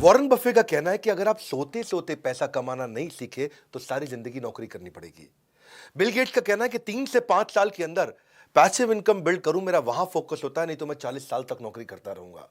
Warren Buffett का कहना है कि अगर आप सोते सोते पैसा कमाना नहीं सीखे तो सारी जिंदगी नौकरी करनी पड़ेगी। बिल गेट्स का कहना है कि 3 से 5 साल के अंदर पैसिव इनकम बिल्ड करूं, मेरा वहां फोकस होता है, नहीं तो मैं 40 साल तक नौकरी करता रहूंगा।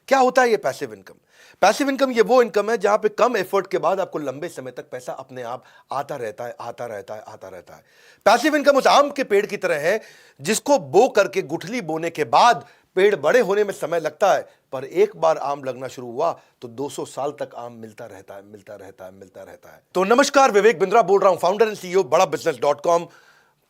क्या होता है ये पैसिव इनकम? पैसिव इनकम ये वो इनकम है जहां पे कम एफर्ट के बाद आपको लंबे समय तक पैसा अपने आप आता रहता है, आता रहता है, आता रहता है। पैसिव इनकम उस आम के पेड़ की तरह है जिसको बो करके गुठली बोने के बाद पेड़ बड़े होने में समय लगता है, पर एक बार आम लगना शुरू हुआ तो 200 साल तक आम मिलता रहता है, मिलता रहता है, मिलता रहता है। तो नमस्कार, विवेक बिंद्रा बोल रहा हूं, फाउंडर एंड सीईओ बड़ा बिजनेस.com।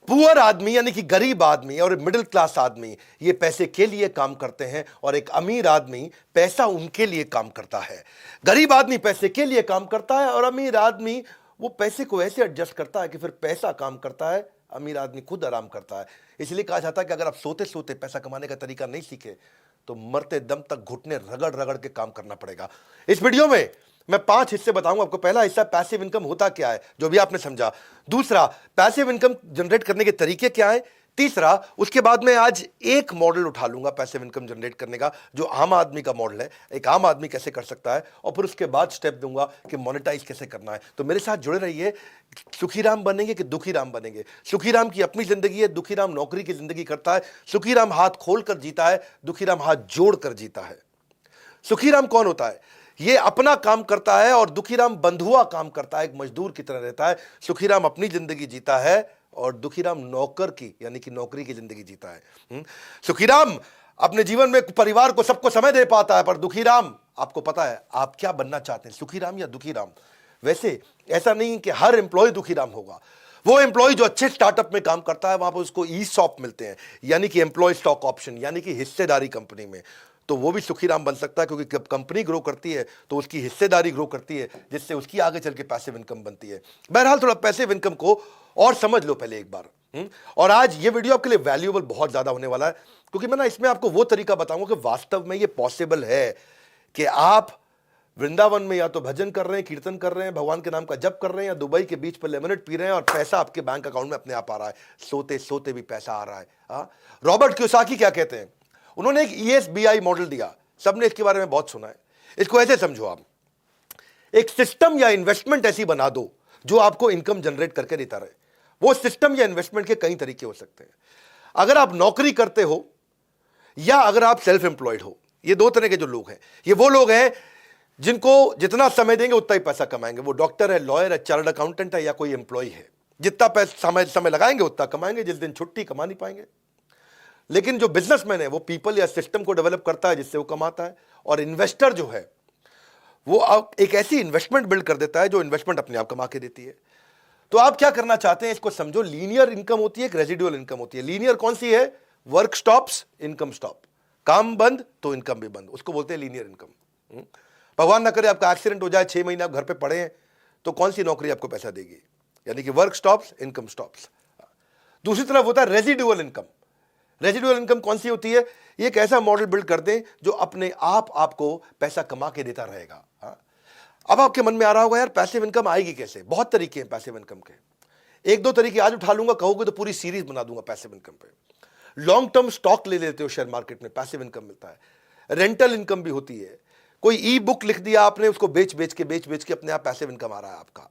पुअर आदमी यानी कि गरीब आदमी और मिडिल क्लास आदमी ये पैसे के लिए काम करते हैं और एक अमीर आदमी पैसा उनके लिए काम करता है। गरीब आदमी पैसे के लिए काम करता है और अमीर आदमी वो पैसे को ऐसे एडजस्ट करता है कि फिर पैसा काम करता है, अमीर आदमी खुद आराम करता है। इसलिए कहा जाता है कि अगर आप सोते सोते पैसा कमाने का तरीका नहीं सीखे तो मरते दम तक घुटने रगड़ रगड़ के काम करना पड़ेगा। इस वीडियो में मैं 5 हिस्से बताऊंगा आपको। पहला हिस्सा पैसिव इनकम होता क्या है, जो भी आपने समझा। दूसरा, पैसिव इनकम जनरेट करने के तरीके क्या है। तीसरा, उसके बाद में आज एक मॉडल उठा लूंगा पैसिव इनकम जनरेट करने का, जो आम आदमी का मॉडल है, एक आम आदमी कैसे कर सकता है, और फिर उसके बाद स्टेप दूंगा कि मोनेटाइज कैसे करना है। तो मेरे साथ जुड़े रहिए। सुखीराम बनेंगे कि दुखीराम बनेंगे? सुखीराम की अपनी जिंदगी है, दुखीराम नौकरी की जिंदगी करता है। सुखीराम हाथ खोल कर जीता है, दुखीराम हाथ जोड़ कर जीता है। सुखीराम कौन होता है? ये अपना काम करता है और दुखीराम बंधुआ काम करता है, एक मजदूर की तरह रहता है। सुखीराम अपनी जिंदगी जीता है और दुखीराम नौकर की यानी कि नौकरी की जिंदगी जीता है। सुखीराम अपने जीवन में परिवार को, सबको समय दे पाता है, पर दुखीराम, आपको पता है आप क्या बनना चाहते हैं, सुखीराम या दुखीराम? वैसे ऐसा नहीं कि हर एम्प्लॉय दुखीराम होगा। वो एम्प्लॉय जो अच्छे स्टार्टअप में काम करता है वहां पर उसको ईसॉप मिलते हैं, यानी कि एम्प्लॉय स्टॉक ऑप्शन, यानी कि हिस्सेदारी कंपनी में, तो वो भी सुखीराम बन सकता है, क्योंकि जब कंपनी ग्रो करती है तो उसकी हिस्सेदारी ग्रो करती है, जिससे उसकी आगे चल के पैसिव इनकम बनती है। बहरहाल थोड़ा पैसिव इनकम को और समझ लो पहले एक बार। और आज ये वीडियो आपके लिए वैल्यूएबल बहुत ज्यादा होने वाला है, क्योंकि मैं ना इसमें आपको वो तरीका बताऊंगा कि वास्तव में ये पॉसिबल है कि आप वृंदावन में या तो भजन कर रहे हैं, कीर्तन कर रहे हैं, भगवान के नाम का जप कर रहे हैं, या दुबई के बीच पर लेमनेड पी रहे हैं और पैसा आपके बैंक अकाउंट में अपने आप आ रहा है, सोते सोते भी पैसा आ रहा है। रॉबर्ट कियोसाकी क्या कहते हैं? उन्होंने एक ESBI मॉडल दिया, सबने इसके बारे में बहुत सुना है। इसको ऐसे समझो, आप एक सिस्टम या इन्वेस्टमेंट ऐसी बना दो जो आपको इनकम जनरेट करके देता रहे। वो सिस्टम या इन्वेस्टमेंट के कई तरीके हो सकते हैं। अगर आप नौकरी करते हो या अगर आप सेल्फ एम्प्लॉयड हो, ये दो तरह के जो लोग हैं, ये वो लोग हैं जिनको जितना समय देंगे उतना ही पैसा कमाएंगे। वो डॉक्टर है, लॉयर है, चार्टर्ड अकाउंटेंट है, या कोई एम्प्लॉय है, जितना पैसा समय लगाएंगे उतना कमाएंगे। जिस दिन छुट्टी कमा नहीं पाएंगे। लेकिन जो बिजनेसमैन है वो पीपल या सिस्टम को डेवलप करता है जिससे वो कमाता है। और इन्वेस्टर जो है वो एक ऐसी इन्वेस्टमेंट बिल्ड कर देता है जो इन्वेस्टमेंट अपने आप कमा के देती है। तो आप क्या करना चाहते हैं इसको समझो। लीनियर इनकम होती है, एक रेजिडुअल इनकम होती है। लीनियर कौन सी है? Work stops, income stop. काम बंद तो इनकम भी बंद, उसको बोलते हैं लीनियर इनकम। भगवान ना करे आपका एक्सीडेंट हो जाए, 6 महीने आप घर पे पड़े हैं, तो कौन सी नौकरी आपको पैसा देगी? यानी कि वर्क स्टॉप्स, इनकम स्टॉप्स। दूसरी तरफ होता है रेजिडुअल इनकम। रेजिडुअल इनकम कौन सी होती है? ये एक ऐसा मॉडल बिल्ड कर दें जो अपने आप आपको पैसा कमा के देता रहेगा। अब आपके मन में आ रहा होगा, यार पैसिव इनकम आएगी कैसे? बहुत तरीके हैं पैसिव इनकम के। एक दो तरीके आज उठा लूंगा, कहोगे तो पूरी सीरीज बना दूंगा पैसिव इनकम पे। लॉन्ग टर्म स्टॉक ले लेते हो शेयर मार्केट में, पैसिव इनकम मिलता है। रेंटल इनकम भी होती है। कोई ई बुक लिख दिया आपने, उसको बेच बेच के अपने आप पैसिव इनकम आ रहा है आपका।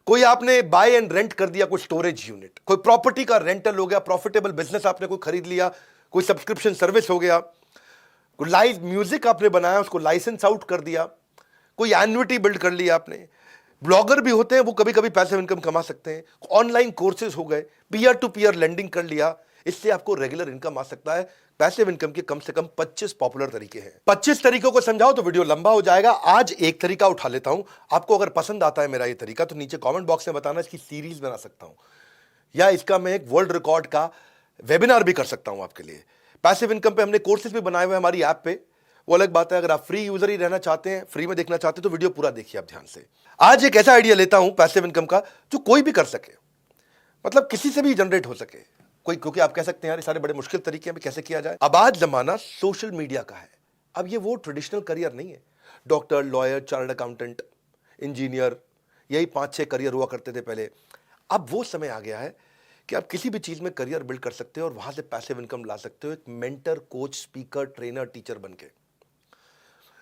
कोई आपने बाय एंड रेंट कर दिया, कोई स्टोरेज यूनिट, कोई प्रॉपर्टी का रेंटल हो गया, प्रॉफिटेबल बिजनेस आपने कोई खरीद लिया, कोई सब्सक्रिप्शन सर्विस हो गया, कोई लाइव म्यूजिक आपने बनाया उसको लाइसेंस आउट कर दिया, कोई एन्युटी बिल्ड कर लिया आपने। ब्लॉगर भी होते हैं, वो कभी कभी पैसिव इनकम कमा सकते हैं। ऑनलाइन कोर्सेज हो गए, पीयर टू पीयर लेंडिंग कर लिया, इससे आपको रेगुलर इनकम आ सकता है। पैसिव इनकम के कम से कम 25 पॉपुलर तरीके हैं। 25 तरीकों को समझाओ तो वीडियो लंबा हो जाएगा। आज एक तरीका उठा लेता हूं। आपको अगर पसंद आता है मेरा ये तरीका तो नीचे कमेंट बॉक्स में बताना, इसकी सीरीज बना सकता हूं या इसका मैं एक वर्ल्ड रिकॉर्ड का वेबिनार भी कर सकता हूं आपके लिए। पैसिव इनकम पे हमने कोर्सेज भी बनाए हुए हैं हमारी ऐप पे, वो अलग बात है। अगर आप फ्री यूजर ही रहना चाहते हैं, फ्री में देखना चाहते हैं, तो वीडियो पूरा देखिए आप ध्यान से। आज एक ऐसा आइडिया लेता हूं पैसिव इनकम का जो कोई भी कर सके, मतलब किसी से भी जनरेट हो सके कोई, क्योंकि आप कह सकते हैं यार ये सारे बड़े मुश्किल तरीके हैं, कैसे किया जाए। अब आज जमाना सोशल मीडिया का है। अब ये वो ट्रेडिशनल करियर नहीं है, doctor, lawyer, chartered accountant, engineer, यही 5-6 करियर हुआ करते थे पहले। अब वो समय आ गया है कि आप किसी भी चीज में करियर बिल्ड कर सकते हो और वहां से पैसिव इनकम ला सकते हो, एक mentor, coach, speaker, trainer, teacher बनके।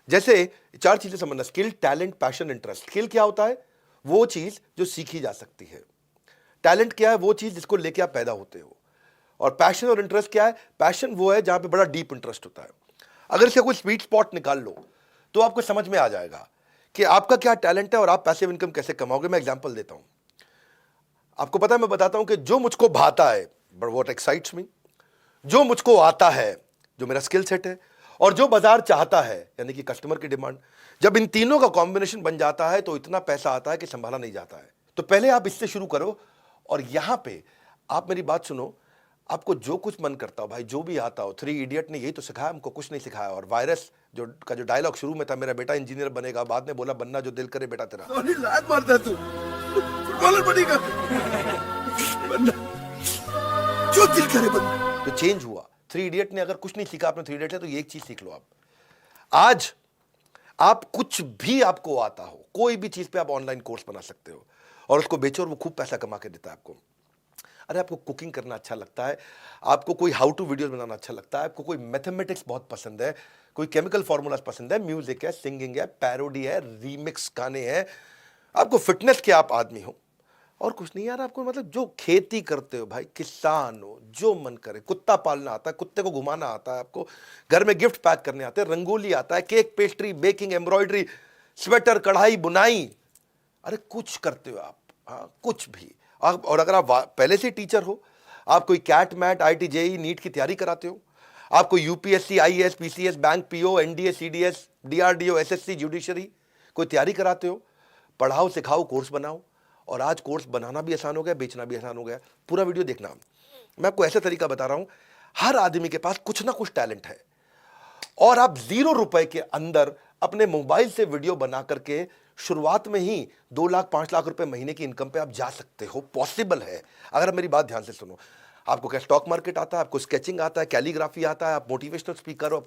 जैसे 4 चीजें समझना, skill, talent, passion, interest. Skill क्या होता है? वो चीज जो सीखी जा सकती है। टैलेंट क्या है? वो चीज जिसको लेके आप पैदा होते हो। और पैशन और इंटरेस्ट क्या है? पैशन वो है जहां पे बड़ा डीप इंटरेस्ट होता है। अगर इसका कोई स्वीट स्पॉट निकाल लो तो आपको समझ में आ जाएगा कि आपका क्या टैलेंट है और आप पैसिव इनकम कैसे कमाओगे। मैं एग्जांपल देता हूं, आपको पता है, मैं बताता हूं कि जो मुझको भाता है, बट व्हाट एक्साइट्स मी, जो मुझको आता है, जो मेरा स्किल सेट है, और जो बाजार चाहता है, यानी कि कस्टमर की डिमांड, जब इन तीनों का कॉम्बिनेशन बन जाता है तो इतना पैसा आता है कि संभाला नहीं जाता है। तो पहले आप इससे शुरू करो। और यहां पे आप मेरी बात सुनो, आपको जो कुछ मन करता हो भाई, जो भी आता हो, 3 इडियट ने यही तो सिखाया हमको, कुछ नहीं सिखाया। और वायरस जो डायलॉग शुरू में था, मेरा बेटा इंजीनियर बनेगा, बाद में बोला बनना जो दिल करे बेटा तेरा। लात मारता तू, फुटबॉलर बनेगा, बनना जो दिल करे बनना। तो चेंज हुआ। 3 इडियट ने अगर कुछ नहीं सीखा आपने 3 इडियट से, तो ये एक चीज सीख लो आप। आज आप कुछ भी आपको आता हो, कोई भी चीज पे आप ऑनलाइन कोर्स बना सकते हो और उसको बेचो और वो खूब पैसा कमा के देता है आपको। अरे आपको कुकिंग करना अच्छा लगता है, आपको कोई हाउ टू वीडियो बनाना अच्छा लगता है, आपको कोई मैथमेटिक्स बहुत पसंद है, कोई केमिकल फॉर्मूलाज पसंद है, म्यूजिक है, सिंगिंग है, पैरोडी है, रीमिक्स गाने हैं, आपको फिटनेस के आप आदमी हो और कुछ नहीं यार, आपको मतलब जो खेती करते हो भाई, किसान हो, जो मन करे, कुत्ता पालना आता है, कुत्ते को घुमाना आता है, आपको घर में गिफ्ट पैक करने आते हैं, रंगोली आता है, cake, pastry, baking, embroidery, sweater, कढ़ाई, बुनाई, अरे कुछ करते हो आप, हाँ कुछ भी। और अगर आप पहले से टीचर हो, आप कोई CAT MAT, IT JEE, NEET की तैयारी कराते हो, आपको UPSC, IAS, PCS, bank PO, NDA, CDS, DRDO, SSC, judiciary कोई तैयारी कराते हो, पढ़ाओ, सिखाओ, कोर्स बनाओ। और आज कोर्स बनाना भी आसान हो गया, बेचना भी आसान हो गया। पूरा वीडियो देखना, मैं आपको ऐसा तरीका बता रहा हूं, हर आदमी के पास कुछ ना कुछ टैलेंट है और आप 0 रुपए के अंदर अपने मोबाइल से वीडियो बना करके शुरुआत में ही 2 लाख 5 लाख रुपए महीने की इनकम पे आप जा सकते हो। पॉसिबल है, अगर मेरी बात ध्यान से सुनो। आपको क्या स्टॉक मार्केट आता है, आपको स्केचिंग आता है, कैलीग्राफी आता है, आप मोटिवेशनल स्पीकर हो,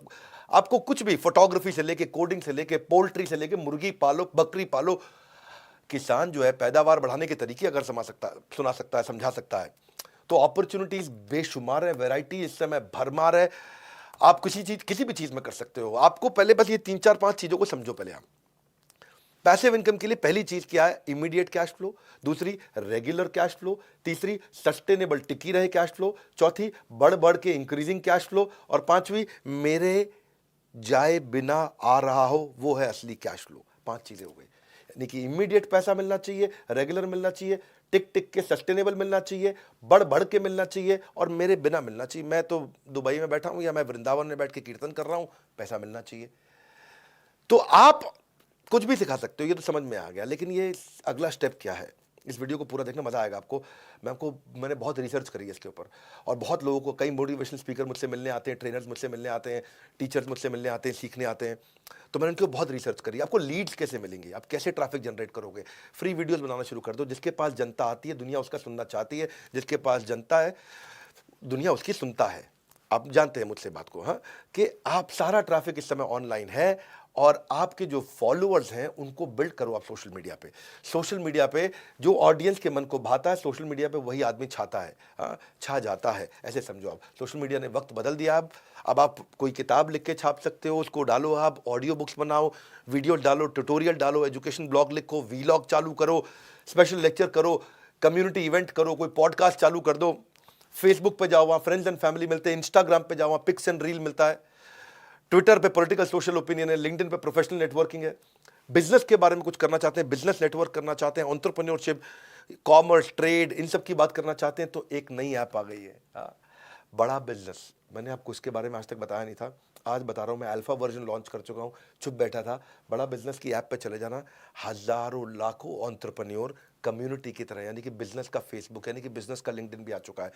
आपको कुछ भी, फोटोग्राफी से लेके, कोडिंग से लेके, पोल्ट्री से लेके, मुर्गी पालो, बकरी पालो। किसान जो है पैदावार बढ़ाने के तरीके अगर सुना सकता है, समझा सकता है, तो अपॉर्चुनिटीज बेशुमार है, वैरायटी इस समय भरमार है। आप किसी भी चीज में कर सकते हो। आपको पहले बस ये 3-4-5 चीजों को समझो। पहले आप पैसिव इनकम के लिए पहली चीज क्या है? Immediate cash flow. दूसरी, रेगुलर कैश फ्लो। तीसरी, सस्टेनेबल टिकी रहे कैश फ्लो। चौथी, बढ़ बढ़ के इंक्रीजिंग कैश फ्लो। और पांचवी, मेरे जाए बिना आ रहा हो, वो है असली कैश फ्लो। 5 चीजें हो गई, यानी कि इमीडिएट पैसा मिलना चाहिए, रेगुलर मिलना चाहिए, टिक टिक के सस्टेनेबल मिलना चाहिए, बढ़ बढ़ के मिलना चाहिए, और मेरे बिना मिलना चाहिए। मैं तो दुबई में बैठा हूं या मैं वृंदावन में बैठ के कीर्तन कर रहा हूं, पैसा मिलना चाहिए। तो आप कुछ भी सिखा सकते हो, ये तो समझ में आ गया। लेकिन ये अगला स्टेप क्या है, इस वीडियो को पूरा देखना, मजा आएगा आपको। मैंने बहुत रिसर्च करी है इसके ऊपर, और बहुत लोगों को, कई मोटिवेशनल स्पीकर मुझसे मिलने आते हैं, ट्रेनर्स मुझसे मिलने आते हैं, टीचर्स मुझसे मिलने आते हैं, सीखने आते हैं। तो मैंने उनके बहुत रिसर्च करी। आपको लीड्स कैसे मिलेंगे, आप कैसे ट्रैफिक जनरेट करोगे? फ्री वीडियोस बनाना शुरू कर दो। जिसके पास जनता आती है, दुनिया उसका सुनना चाहती है। जिसके पास जनता है, दुनिया उसकी सुनता है। आप जानते हैं मुझसे बात को, हाँ, कि आप सारा ट्रैफिक इस समय ऑनलाइन है, और आपके जो फॉलोअर्स हैं उनको बिल्ड करो आप सोशल मीडिया पे। सोशल मीडिया पे जो ऑडियंस के मन को भाता है, सोशल मीडिया पे वही आदमी छाता है, हाँ, छा जाता है, ऐसे समझो आप। सोशल मीडिया ने वक्त बदल दिया। अब आप कोई किताब लिख के छाप सकते हो, उसको डालो, आप ऑडियो बुक्स बनाओ, वीडियो डालो, ट्यूटोरियल डालो, एजुकेशन ब्लॉग लिखो, वीलॉग चालू करो, स्पेशल लेक्चर करो, कम्युनिटी इवेंट करो, कोई पॉडकास्ट चालू कर दो, फेसबुक पे जाओ, वहाँ फ्रेंड्स एंड फैमिली मिलते हैं, इंस्टाग्राम पे जाओ, वहाँ पिक्स एंड रील मिलता है, ट्विटर पे पॉलिटिकल सोशल ओपिनियन है, लिंक्डइन पे प्रोफेशनल नेटवर्किंग है। बिजनेस के बारे में कुछ करना चाहते हैं, बिजनेस नेटवर्क करना चाहते हैं, एंटरप्रेन्योरशिप, कॉमर्स, ट्रेड, इन सब की बात करना चाहते हैं, तो एक नई ऐप आ गई है, बड़ा बिजनेस। मैंने आपको इसके बारे में आज तक बताया नहीं था, आज बता रहा हूँ। मैं अल्फा वर्जन लॉन्च कर चुका हूँ, चुप बैठा था। बड़ा बिजनेस की ऐप पे चले जाना, हजारों लाखों एंटरप्रेन्योर कम्युनिटी की तरह, यानी कि बिजनेस का फेसबुक, यानी कि बिजनेस का लिंक्डइन भी आ चुका है।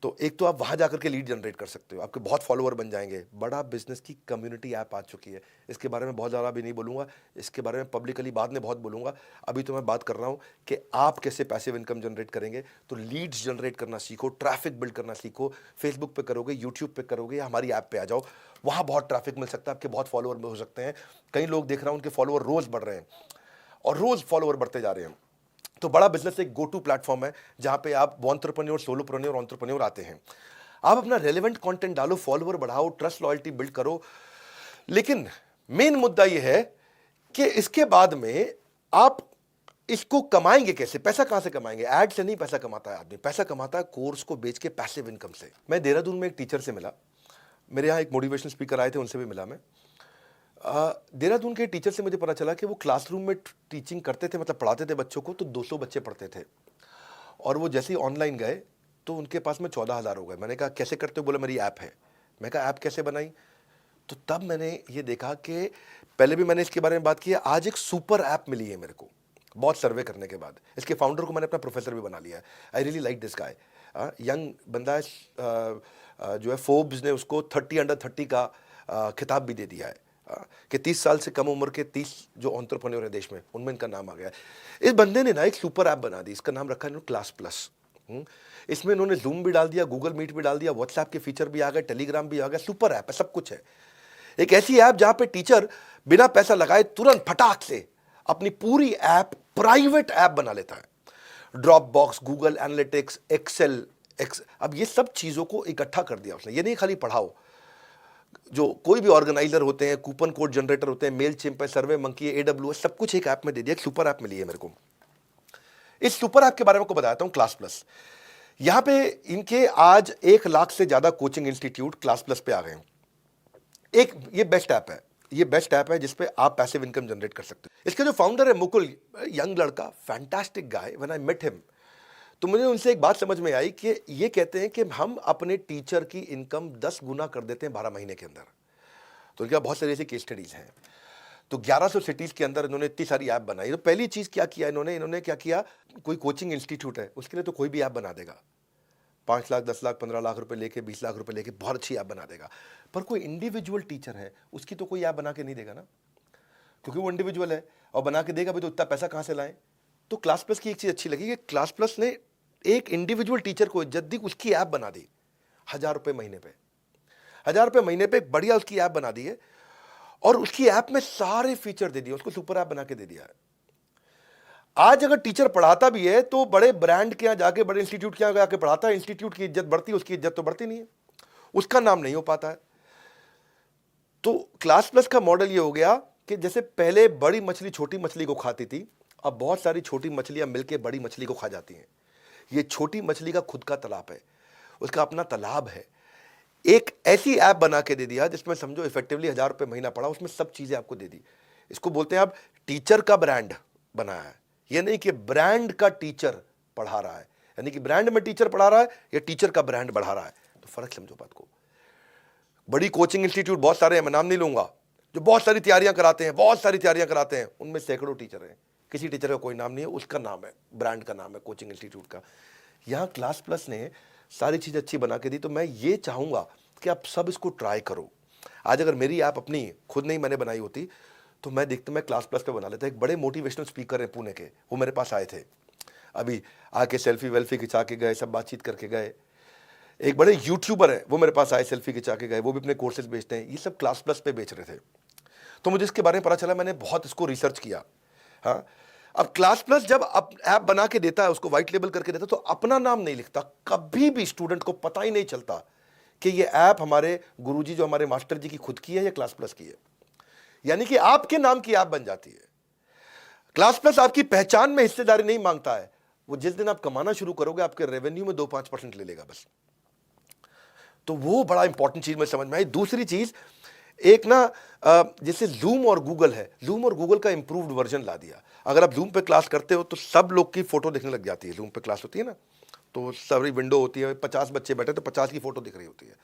तो एक तो आप वहां जाकर के लीड जनरेट कर सकते हो, आपके बहुत फॉलोअर बन जाएंगे। बड़ा बिजनेस की कम्युनिटी ऐप आ चुकी है। इसके बारे में बहुत ज़्यादा भी नहीं बोलूँगा, इसके बारे में पब्लिकली बाद में बहुत बोलूँगा। अभी तो मैं बात कर रहा हूँ कि आप कैसे पैसिव इनकम जनरेट करेंगे। तो लीड्स जनरेट करना सीखो, ट्रैफिक बिल्ड करना सीखो। फेसबुक पे करोगे, यूट्यूब पे करोगे, या हमारी ऐप पे आ जाओ, वहाँ बहुत ट्रैफिक मिल सकता है, आपके बहुत फॉलोअर हो सकते हैं। कई लोग देख रहा हूँ उनके फॉलोअर रोज़ बढ़ रहे हैं, और रोज़ फॉलोअर बढ़ते जा रहे हैं। तो बड़ा बिजनेस एक गो टू प्लेटफॉर्म है जहाँ पे आप एंटरप्रेन्योर, सोलोप्रेन्योर, एंटरप्रेन्योर आते हैं। आप अपना रेलेवेंट कंटेंट डालो, फॉलोअर बढ़ाओ, ट्रस्ट लॉयल्टी बिल्ड करो। लेकिन मेन मुद्दा यह है कि इसके बाद में आप इसको कमाएंगे कैसे, पैसा कहां से कमाएंगे? ऐड से नहीं पैसा कमाता है आदमी, पैसा कमाता है कोर्स को बेच के पैसिव इनकम से। मैं देहरादून में एक टीचर से मिला, मेरे यहाँ एक मोटिवेशनल स्पीकर आए थे, उनसे भी मिला मैं। देहरादून के टीचर से मुझे पता चला कि वो क्लासरूम में टीचिंग करते थे, मतलब पढ़ाते थे बच्चों को, तो 200 बच्चे पढ़ते थे, और वो जैसे ही ऑनलाइन गए तो उनके पास में 14,000 हो गए। मैंने कहा कैसे करते हो? बोला मेरी ऐप है। मैं कहा ऐप कैसे बनाई? तो तब मैंने ये देखा कि पहले भी मैंने इसके बारे में बात की है, आज एक सुपर ऐप मिली है मेरे को, बहुत सर्वे करने के बाद। इसके फाउंडर को मैंने अपना प्रोफेसर भी बना लिया है। I really like this guy, young बंदा है, जो है फोर्ब्स ने उसको 30 अंडर 30 का खिताब भी दे दिया है, कि 30 साल से कम उम्र के 30 जो एंटरप्रेन्योर है देश में, उनमें इनका नाम आ गया है। इस बंदे ने ना एक सुपर ऐप बना दी, इसका नाम रखा है क्लास प्लस। इसमें इन्होंने जूम भी डाल दिया, गूगल मीट भी डाल दिया, व्हाट्सएप के फीचर भी आ गए, टेलीग्राम भी आ गया, सुपर ऐप है, सब कुछ है। एक ऐसी ऐप जहां पे टीचर बिना पैसा लगाए तुरंत फटाक से अपनी पूरी ऐप प्राइवेट ऐप बना लेता है। Dropbox, Google Analytics, Excel, अब ये सब चीजों को इकट्ठा कर दिया उसने। ये नहीं खाली पढ़ाओ, जो कोई भी ऑर्गेनाइजर होते हैं, कूपन कोड जनरेटर होते हैं, मेल चिम्प है, सर्वे मंकी है, AWS, सब कुछ एक ऐप में दे दिया। एक सुपर ऐप मिली है मेरे को। इस सुपर ऐप के बारे में आपको बताता हूं, क्लास प्लस। यहां पे इनके आज 1 लाख से ज्यादा कोचिंग इंस्टीट्यूट क्लास प्लस पे आ गए हैं। एक ये बेस्ट ऐप है, ये बेस्ट ऐप है जिसपे आप पैसिव इनकम जनरेट कर सकते हो। इसके जो फाउंडर है मुकुल, यंग लड़का, fantastic guy. When I met him तो मुझे उनसे एक बात समझ में आई कि ये कहते हैं कि हम अपने टीचर की इनकम 10 गुना कर देते हैं 12 महीने के अंदर। तो इनका बहुत सारी ऐसी केस स्टडीज हैं। तो 1100 सिटीज के अंदर इन्होंने इतनी सारी ऐप बनाई। तो पहली चीज क्या किया इन्होंने क्या किया, कोई कोचिंग इंस्टीट्यूट है उसके लिए तो कोई भी ऐप बना देगा, 5 लाख, 10 लाख, 15 लाख रुपए लेके, 20 लाख रुपए लेके बहुत अच्छी ऐप बना देगा। पर कोई इंडिविजुअल टीचर है, उसकी तो कोई ऐप बना के नहीं देगा ना, क्योंकि वो इंडिविजुअल है, और बना के देगा भी तो इतना पैसा कहां से लाए। तो क्लास प्लस की एक चीज अच्छी लगी कि क्लास प्लस ने एक इंडिविजुअल टीचर को इज्जत दी, उसकी ऐप बना दी 1,000 रुपए महीने पे, 1,000 रुपए महीने पे एक बढ़िया उसकी ऐप बना दी है, और उसकी ऐप में सारे फीचर दे दिए, उसको सुपर ऐप बना के दे दिया है। आज अगर टीचर पढ़ाता भी है तो बड़े ब्रांड के यहां जाके, बड़े इंस्टीट्यूट के यहां जाके पढ़ाता है, इंस्टीट्यूट की इज्जत बढ़ती है, उसकी इज्जत तो बढ़ती नहीं है, उसका नाम नहीं हो पाता है। तो क्लास प्लस का मॉडल ये हो गया कि जैसे पहले बड़ी मछली छोटी मछली को खाती थी, अब बहुत सारी छोटी मछलियां मिलकर बड़ी मछली को खा जाती हैं। ये छोटी मछली का खुद का तालाब है, उसका अपना तालाब है। एक ऐसी ऐप बना के दे दिया जिसमें समझो इफेक्टिवली 1,000 रुपए महीना पड़ा, उसमें सब चीजें आपको दे दी। इसको बोलते हैं आप टीचर का ब्रांड बनाया है। ये नहीं कि ब्रांड का टीचर पढ़ा रहा है, यानी कि ब्रांड में टीचर पढ़ा रहा है या टीचर का ब्रांड बढ़ा रहा है, तो फर्क समझो बात को। बड़ी कोचिंग इंस्टीट्यूट बहुत सारे हैं, मैं नाम नहीं लूंगा, जो बहुत सारी तैयारियां कराते हैं, बहुत सारी तैयारियां कराते हैं, उनमें सैकड़ों टीचर हैं, किसी टीचर का कोई नाम नहीं है, उसका नाम है, ब्रांड का नाम है कोचिंग इंस्टीट्यूट का। यहां क्लास प्लस ने सारी चीज अच्छी बना के दी। तो मैं ये चाहूंगा कि आप सब इसको ट्राई करो। आज अगर मेरी ऐप अपनी खुद नहीं मैंने बनाई होती तो मैं क्लास प्लस पे बना लेता। एक बड़े मोटिवेशनल स्पीकर है पुणे के, वो मेरे पास आए थे, अभी आके सेल्फी वेल्फी खिंचा के गए, सब बातचीत करके गए। एक बड़े यूट्यूबर है, वो मेरे पास आए, सेल्फी खिंचा के गए, वो भी अपने कोर्सेज बेचते हैं। ये सब क्लास प्लस पे बेच रहे थे। तो मुझे इसके बारे में पता चला, मैंने बहुत इसको रिसर्च किया। हाँ, अब क्लास प्लस जब ऐप बना के देता है, उसको व्हाइट लेबल करके देता है, तो अपना नाम नहीं लिखता। कभी भी स्टूडेंट को पता ही नहीं चलता कि ये ऐप हमारे गुरुजी जो हमारे मास्टर जी की खुद की है या क्लास प्लस की है, यानी कि आपके नाम की ऐप बन जाती है। क्लास प्लस आपकी पहचान में हिस्सेदारी नहीं मांगता है। वो जिस दिन आप कमाना शुरू करोगे, आपके रेवेन्यू में 2-5% ले लेगा बस। तो वो बड़ा इंपॉर्टेंट चीज में समझ में आई। दूसरी चीज, एक ना जैसे जूम और गूगल है, जूम और गूगल का इंप्रूव्ड वर्जन ला दिया। अगर आप जूम पे क्लास करते हो तो सब लोग की फोटो दिखने लग जाती है। जूम पे क्लास होती है ना, तो सारी विंडो होती है, 50 बच्चे बैठे तो 50 की फोटो दिख रही होती है।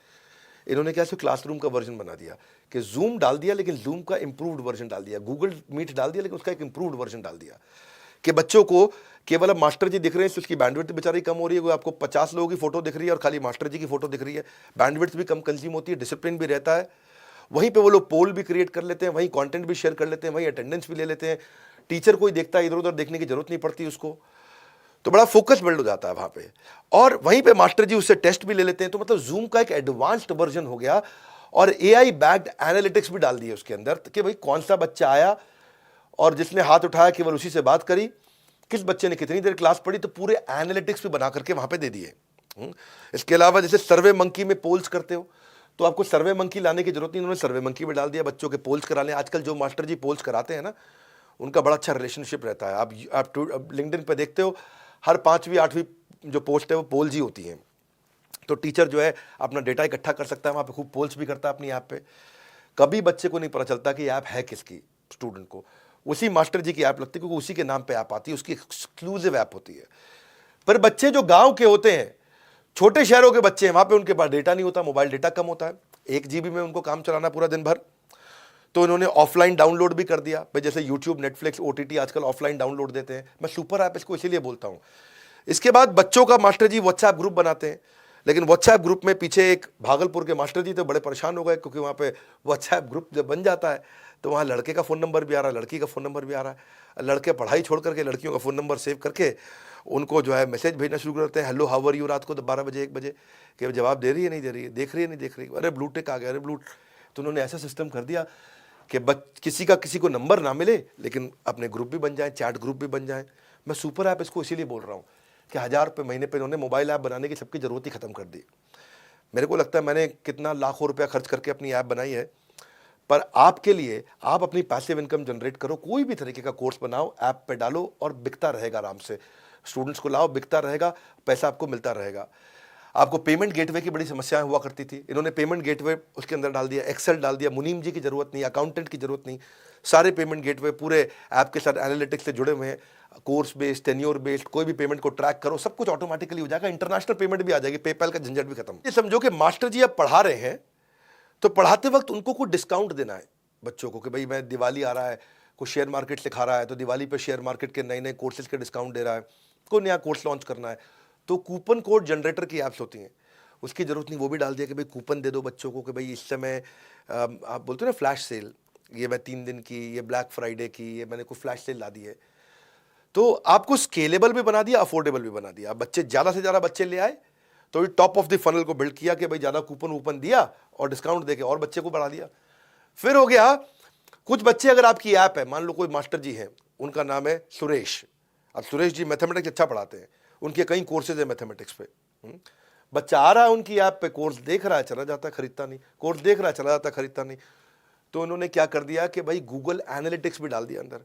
इन्होंने क्या क्लासरूम का वर्जन बना दिया कि जूम डाल दिया, लेकिन जूम का इंप्रूव्ड वर्जन डाल दिया। गूगल मीट डाल दिया, लेकिन उसका एक इंप्रूव्ड वर्जन डाल दिया कि बच्चों को केवल अब मास्टर जी दिख रहे हैं, उसकी बैंडविड्थ बेचारी कम हो रही है। आपको 50 लोगों की फोटो दिख रही है और खाली मास्टर जी की फोटो दिख रही है, बैंडविड्थ भी कम कंज्यूम होती है, डिसिप्लिन भी रहता है। वहीं पे वो लोग पोल भी क्रिएट कर लेते हैं, वहीं कंटेंट भी शेयर कर लेते हैं, वहीं अटेंडेंस भी ले लेते हैं। टीचर कोई देखता है, इधर उधर देखने की जरूरत नहीं पड़ती उसको, तो बड़ा फोकस बिल्ड हो जाता है वहां पे। और वहीं पे मास्टर जी उससे टेस्ट भी ले लेते हैं। तो मतलब जूम का एक एडवांस्ड वर्जन हो गया, और एआई बैक्ड एनालिटिक्स भी डाल दिए उसके अंदर कि भाई कौन सा बच्चा आया और जिसने हाथ उठाया केवल उसी से बात करी, किस बच्चे ने कितनी देर क्लास पढ़ी, तो पूरे एनालिटिक्स भी बना करके वहां पे दे दिए। इसके अलावा जैसे सर्वे मंकी में पोल्स करते हो, तो आपको सर्वे मंकी लाने की जरूरत नहीं, उन्होंने सर्वे मंकी में डाल दिया, बच्चों के पोल्स करा लें। आजकल जो मास्टर जी पोल्स कराते हैं ना, उनका बड़ा अच्छा रिलेशनशिप रहता है। आप लिंक्डइन पे देखते हो, हर 5वीं 8वीं जो पोस्ट है वो पोल्स ही होती हैं। तो टीचर जो है अपना डेटा इकट्ठा कर सकता है, वहाँ पे खूब पोल्स भी करता है अपनी ऐप पे। कभी बच्चे को नहीं पता चलता कि ऐप है किसकी, स्टूडेंट को उसी मास्टर जी की ऐप लगती है, क्योंकि उसी के नाम पे ऐप आती है, उसकी एक्सक्लूसिव ऐप होती है। पर बच्चे जो गांव के होते हैं, छोटे शहरों के बच्चे हैं, वहाँ पे उनके पास डेटा नहीं होता, मोबाइल डेटा कम होता है, 1 GB में उनको काम चलाना पूरा दिन भर। तो इन्होंने ऑफलाइन डाउनलोड भी कर दिया भाई, जैसे यूट्यूब, नेटफ्लिक्स, OTT आजकल ऑफलाइन डाउनलोड देते हैं। मैं सुपर ऐप इसको इसीलिए बोलता हूँ। इसके बाद बच्चों का मास्टर जी व्हाट्सएप ग्रुप बनाते हैं, लेकिन व्हाट्सएप ग्रुप में पीछे एक भागलपुर के मास्टर जी तो बड़े परेशान हो गए, क्योंकि वहाँ पे व्हाट्सएप ग्रुप जब बन जाता है तो वहाँ लड़के का फ़ोन नंबर भी आ रहा है, लड़की का फ़ोन नंबर भी आ रहा है। लड़के पढ़ाई छोड़ करके लड़कियों का फ़ोन नंबर सेव करके उनको जो है मैसेज भेजना शुरू करते हैं, हेलो हाउ आर यू, रात को 12 बजे 1 बजे, कि जवाब दे रही है नहीं दे रही है, देख रही है नहीं देख रही है, अरे ब्लू टिक आ गया, अरे ब्लू। तो उन्होंने ऐसा सिस्टम कर दिया कि किसी का किसी को नंबर ना मिले, लेकिन अपने ग्रुप भी बन जाए, चैट ग्रुप भी बन जाए। मैं सुपर ऐप इसको इसीलिए बोल रहा हूँ कि 1000 रुपये महीने पे इन्होंने मोबाइल ऐप बनाने की सबकी ज़रूरत ही ख़त्म कर दी। मेरे को लगता है मैंने कितना लाखों रुपया खर्च करके अपनी ऐप बनाई है, पर आपके लिए आप अपनी पैसिव इनकम जनरेट करो, कोई भी तरीके का कोर्स बनाओ, ऐप पे डालो और बिकता रहेगा आराम से। स्टूडेंट्स को लाओ, बिकता रहेगा, पैसा आपको मिलता रहेगा। आपको पेमेंट गेटवे की बड़ी समस्याएं हुआ करती थी, इन्होंने पेमेंट गेटवे उसके अंदर डाल दिया, एक्सेल डाल दिया, मुनीम जी की जरूरत नहीं, अकाउंटेंट की जरूरत नहीं, सारे पेमेंट गेटवे पूरे ऐप के साथ एनालिटिक्स से जुड़े हुए हैं। कोर्स बेस्ड, टेन्योर बेस्ड, कोई भी पेमेंट को ट्रैक करो, सब कुछ ऑटोमेटिकली हो जाएगा। इंटरनेशनल पेमेंट भी आ जाएगी, पेपैल का झंझट भी खत्म। ये समझो कि मास्टर जी अब पढ़ा रहे हैं, तो पढ़ाते वक्त उनको कुछ डिस्काउंट देना है बच्चों को, कि भाई मैं दिवाली आ रहा है, कोई शेयर मार्केट सिखा रहा है तो दिवाली पे शेयर मार्केट के नए नए कोर्सेज के डिस्काउंट दे रहा है, कोई नया कोर्स लॉन्च करना है तो कूपन कोड जनरेटर की ऐप्स होती हैं, उसकी जरूरत नहीं, वो भी डाल दिया कि भाई कूपन दे दो बच्चों को कि भाई इस समय आप बोलते हो ना फ्लैश सेल, ये मैं 3 दिन की, ये ब्लैक फ्राइडे की, ये मैंने कोई फ्लैश सेल ला दी है। तो आपको स्केलेबल भी बना दिया, अफोर्डेबल भी बना दिया। बच्चे ज़्यादा से ज़्यादा बच्चे ले आए तो ये टॉप ऑफ द फनल को बिल्ड किया कि भाई ज़्यादा कूपन वूपन दिया और डिस्काउंट देके और बच्चे को बढ़ा दिया। फिर हो गया कुछ बच्चे, अगर आपकी ऐप है, मान लो कोई मास्टर जी हैं, उनका नाम है सुरेश। अब सुरेश जी मैथमेटिक्स अच्छा पढ़ाते हैं, उनके कई कोर्सेज है मैथमेटिक्स पे। बच्चा आ रहा है उनकी ऐप पे, कोर्स देख रहा है चला जाता है, खरीदता नहीं, कोर्स देख रहा है चला जाता है, खरीदता नहीं। तो उन्होंने क्या कर दिया कि भाई गूगल एनालिटिक्स भी डाल दिया अंदर,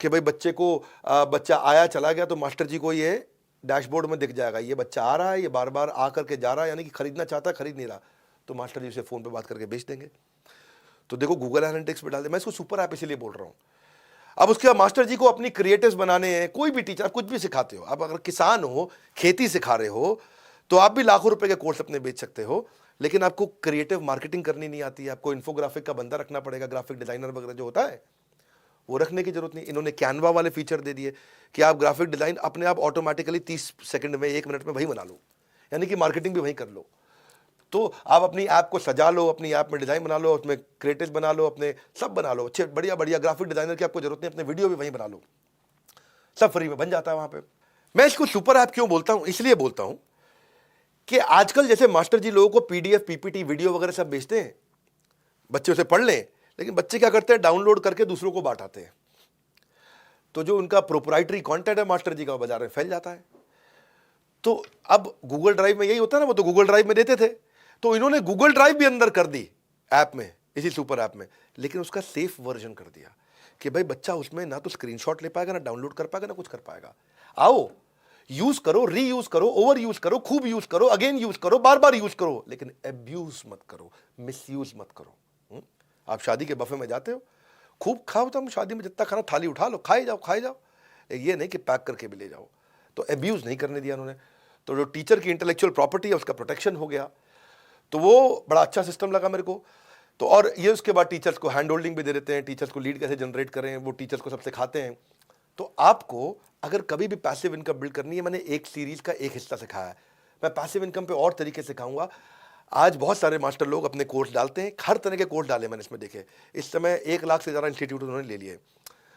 कि भाई बच्चे को बच्चा आया चला गया तो मास्टर जी को ये डैशबोर्ड में दिख जाएगा, ये बच्चा आ रहा है, ये बार बार आ करके जा रहा है, यानी कि खरीदना चाहता है, खरीद नहीं रहा, तो मास्टर जी उसे फ़ोन पे बात करके बेच देंगे। तो देखो गूगल एनालिटिक्स पे डाल दे। मैं इसको सुपर ऐप इसलिए बोल रहा हूँ। अब उसके बाद मास्टर जी को अपनी क्रिएटिव्स बनाने हैं, कोई भी टीचर, आप कुछ भी सिखाते हो, आप अगर किसान हो, खेती सिखा रहे हो, तो आप भी लाखों रुपए के कोर्स अपने बेच सकते हो, लेकिन आपको क्रिएटिव मार्केटिंग करनी नहीं आती है, आपको इन्फोग्राफिक का बंदा रखना पड़ेगा, ग्राफिक डिजाइनर वगैरह जो होता है वो रखने की जरूरत नहीं। इन्होंने कैनवा वाले फीचर दे दिए कि आप ग्राफिक डिजाइन अपने आप ऑटोमेटिकली 30 सेकंड में, 1 मिनट में वही बना लो, यानी कि मार्केटिंग भी वही कर लो। तो आप अपनी ऐप को सजा लो, अपनी ऐप में डिजाइन बना लो, उसमें क्रिएटिव बना लो, अपने सब बना लो, अच्छे बढ़िया बढ़िया ग्राफिक डिजाइनर की आपको जरूरत नहीं, अपने वीडियो भी वहीं बना लो, सब फ्री में बन जाता है वहां पे। मैं इसको सुपर ऐप क्यों बोलता हूं, इसलिए बोलता हूं कि आजकल जैसे मास्टर जी लोगों को PDF, PPT, वीडियो वगैरह सब भेजते हैं, बच्चे उसे पढ़ लें, लेकिन बच्चे क्या करते हैं, डाउनलोड करके दूसरों को बांटाते हैं। तो जो उनका प्रोप्राइटरी कंटेंट है मास्टर जी का, बाजार में फैल जाता है। तो अब गूगल ड्राइव में यही होता है ना, वो तो गूगल ड्राइव में देते थे, तो इन्होंने गूगल ड्राइव भी अंदर कर दी ऐप में, इसी सुपर ऐप में, लेकिन उसका सेफ वर्जन कर दिया कि भाई बच्चा उसमें ना तो स्क्रीनशॉट ले पाएगा, ना डाउनलोड कर पाएगा, ना कुछ कर पाएगा। आओ यूज करो, रीयूज करो, ओवर यूज करो, खूब यूज करो, अगेन यूज करो, बार बार यूज करो, लेकिन अब्यूज मत करो, मिसयूज मत करो। आप शादी के बफे में जाते हो, खूब खाओ, तुम शादी में जितना खाना थाली उठा लो, खाए जाओ खाए जाओ, ये नहीं कि पैक करके भी ले जाओ। तो अब्यूज नहीं करने दिया उन्होंने। तो जो टीचर की इंटेलेक्चुअल प्रॉपर्टी है उसका प्रोटेक्शन हो गया, तो वो बड़ा अच्छा सिस्टम लगा मेरे को। तो और ये उसके बाद टीचर्स को हैंड होल्डिंग भी दे देते हैं, टीचर्स को लीड कैसे जनरेट करें वो टीचर्स को सब सिखाते हैं। तो आपको अगर कभी भी पैसिव इनकम बिल्ड करनी है, मैंने एक सीरीज का एक हिस्सा सिखाया है, मैं पैसिव इनकम पे और तरीके सिखाऊंगा। आज बहुत सारे मास्टर लोग अपने कोर्स डालते हैं, हर तरह के कोर्स डाले मैंने इसमें देखे। इस समय 1 लाख से ज़्यादा इंस्टीट्यूट उन्होंने ले लिए।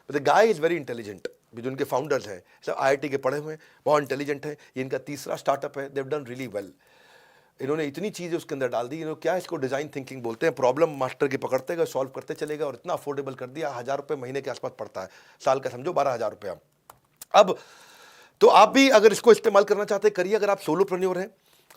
The guy is very intelligent, जो उनके फाउंडर्स हैं सब IIT के पढ़े हुए हैं, बहुत इंटेलिजेंट है। ये इनका तीसरा स्टार्टअप है, देव डन रियली वेल। इन्होंने इतनी चीज़ें उसके अंदर डाल दी, इन्होंने क्या इसको डिज़ाइन थिंकिंग बोलते हैं, प्रॉब्लम मास्टर की पकड़ते गए, सॉल्व करते चले गए और इतना अफोर्डेबल कर दिया। 1000 रुपये महीने के आसपास पड़ता है, साल का समझो 12,000 रुपया। अब तो आप भी अगर इसको इस्तेमाल करना चाहते हैं करिए। अगर आप सोलोप्रेन्योर हैं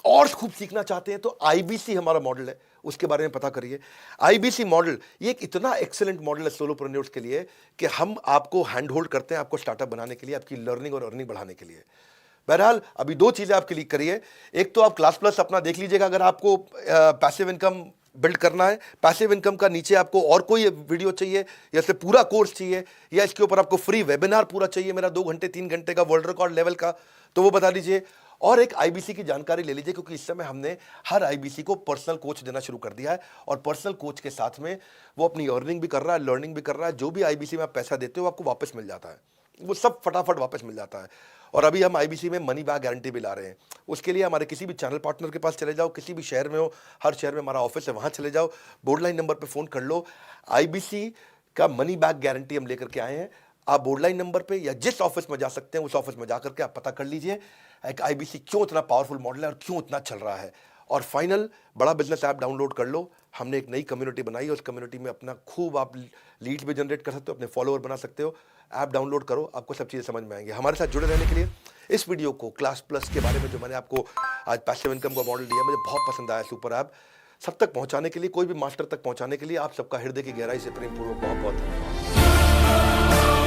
और खूब सीखना चाहते हैं तो आईबीसी हमारा मॉडल है, उसके बारे में पता करिए। आईबीसी मॉडल ये एक इतना एक्सेलेंट मॉडल है सोलोप्रेन्योर्स के लिए कि हम आपको हैंड होल्ड करते हैं आपको स्टार्टअप बनाने के लिए, आपकी लर्निंग और अर्निंग बढ़ाने के लिए। बहरहाल अभी दो चीजें आप क्लिक करिए। एक तो आप क्लास प्लस अपना देख लीजिएगा अगर आपको पैसिव इनकम बिल्ड करना है। पैसिव इनकम का नीचे आपको और कोई वीडियो चाहिए या इससे पूरा कोर्स चाहिए या इसके ऊपर आपको फ्री वेबिनार पूरा चाहिए मेरा 2 घंटे 3 घंटे का वर्ल्ड रिकॉर्ड लेवल का, तो वो बता दीजिए। और एक आईबीसी की जानकारी ले लीजिए क्योंकि इस समय हमने हर आईबीसी को पर्सनल कोच देना शुरू कर दिया है और पर्सनल कोच के साथ में वो अपनी अर्निंग भी कर रहा है, लर्निंग भी कर रहा है। जो भी आईबीसी में आप पैसा देते हो आपको वापस मिल जाता है, वो सब फटाफट वापस मिल जाता है। और अभी हम आईबीसी में मनी बैक गारंटी भी ला रहे हैं। उसके लिए हमारे किसी भी चैनल पार्टनर के पास चले जाओ, किसी भी शहर में हो, हर शहर में हमारा ऑफिस है, वहां चले जाओ, बोर्ड लाइन नंबर पे फोन कर लो। आईबीसी का मनी बैक गारंटी हम लेकर के आए हैं। आप बोर्ड लाइन नंबर पे या जिस ऑफिस में जा सकते हैं उस ऑफिस में जाकर के आप पता कर लीजिए एक आईबीसी क्यों इतना पावरफुल मॉडल है और क्यों इतना चल रहा है। और फाइनल बड़ा बिजनेस ऐप डाउनलोड कर लो। हमने एक नई कम्युनिटी बनाई है, उस कम्युनिटी में अपना खूब आप लीड्स भी जनरेट कर सकते हो, अपने फॉलोअर बना सकते हो। ऐप डाउनलोड करो, आपको सब चीज़ें समझ में आएंगी। हमारे साथ जुड़े रहने के लिए इस वीडियो को क्लास प्लस के बारे में जो मैंने आपको आज पैसिव इनकम का मॉडल दिया मुझे बहुत पसंद आया। सुपर ऐप सब तक पहुंचाने के लिए, कोई भी मास्टर तक पहुंचाने के लिए आप सबका हृदय की गहराई से प्रेमपूर्वक बहुत बहुत धन्यवाद।